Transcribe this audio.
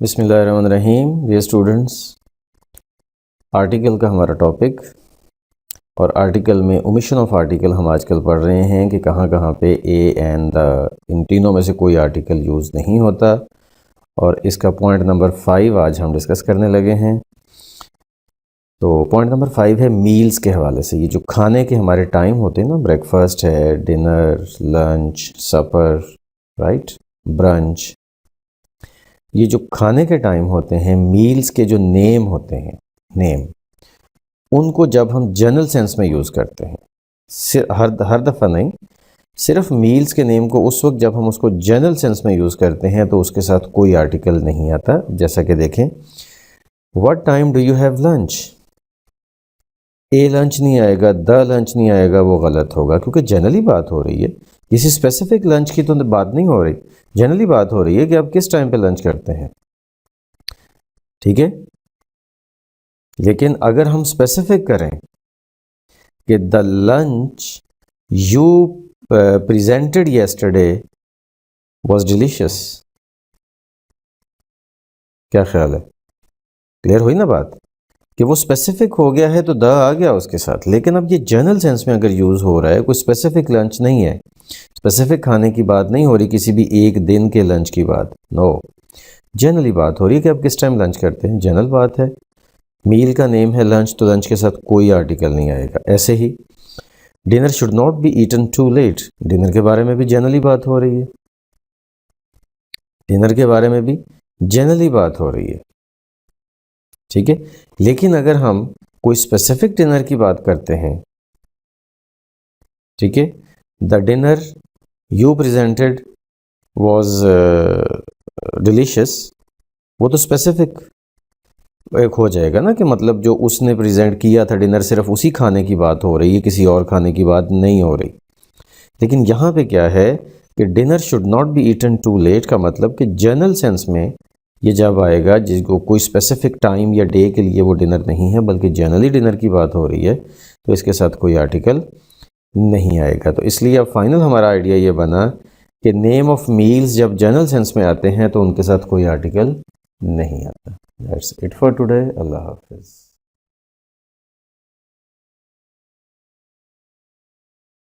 बिस्मिल्लाहिर्रहमानिर्रहीम। Dear students, article का हमारा टॉपिक और आर्टिकल में ओमिशन ऑफ आर्टिकल हम आजकल पढ़ रहे हैं कि कहाँ कहाँ पे ए एंड द इन तीनों में से कोई आर्टिकल यूज़ नहीं होता। और इसका पॉइंट नंबर 5 आज हम डिस्कस करने लगे हैं। तो पॉइंट नंबर 5 है मील्स के हवाले से। ये जो खाने के हमारे टाइम होते हैं ना, ब्रेकफास्ट है, डिनर, लंच, सपर, राइट, ब्रंच, ये जो खाने के टाइम होते हैं, मील्स के जो नेम होते हैं, नेम, उनको जब हम जनरल सेंस में यूज़ करते हैं, हर दफ़ा नहीं, सिर्फ मील्स के नेम को उस वक्त जब हम उसको जनरल सेंस में यूज़ करते हैं तो उसके साथ कोई आर्टिकल नहीं आता। जैसा कि देखें, what time do you have lunch, A lunch नहीं आएगा, द लंच नहीं आएगा, वो गलत होगा क्योंकि जनरली बात हो रही है, किसी स्पेसिफिक लंच की तो बात नहीं हो रही, जनरली बात हो रही है कि आप किस टाइम पे लंच करते हैं, ठीक है। लेकिन अगर हम स्पेसिफिक करें कि the lunch you presented yesterday was delicious, क्या ख्याल है? क्लियर हुई ना बात कि वो स्पेसिफिक हो गया है तो द आ गया उसके साथ। लेकिन अब ये जनरल सेंस में अगर यूज़ हो रहा है, कोई स्पेसिफिक लंच नहीं है, स्पेसिफिक खाने की बात नहीं हो रही, किसी भी एक दिन के लंच की बात, नो, जनरली बात हो रही है कि आप किस टाइम लंच करते हैं, जनरल बात है। मील का नेम है लंच, तो लंच के साथ कोई आर्टिकल नहीं आएगा। ऐसे ही dinner should not be eaten too late, dinner के बारे में भी जनरली बात हो रही है, डिनर के बारे में भी जनरली बात हो रही है, ठीक है। लेकिन अगर हम कोई स्पेसिफिक डिनर की बात करते हैं, ठीक है, the dinner you presented was delicious, वो तो स्पेसिफिक एक हो जाएगा ना कि मतलब जो उसने प्रेजेंट किया था डिनर, सिर्फ उसी खाने की बात हो रही है, किसी और खाने की बात नहीं हो रही। लेकिन यहाँ पे क्या है कि dinner should not be eaten too late का मतलब कि जनरल सेंस में ये जब आएगा जिसको कोई स्पेसिफिक टाइम या डे के लिए वो डिनर नहीं है बल्कि जनरली डिनर की बात हो रही है, तो इसके साथ कोई आर्टिकल नहीं आएगा। तो इसलिए अब फाइनल हमारा आइडिया ये बना कि नेम ऑफ मील्स जब जनरल सेंस में आते हैं तो उनके साथ कोई आर्टिकल नहीं आता। That's it for today. Allah Hafiz.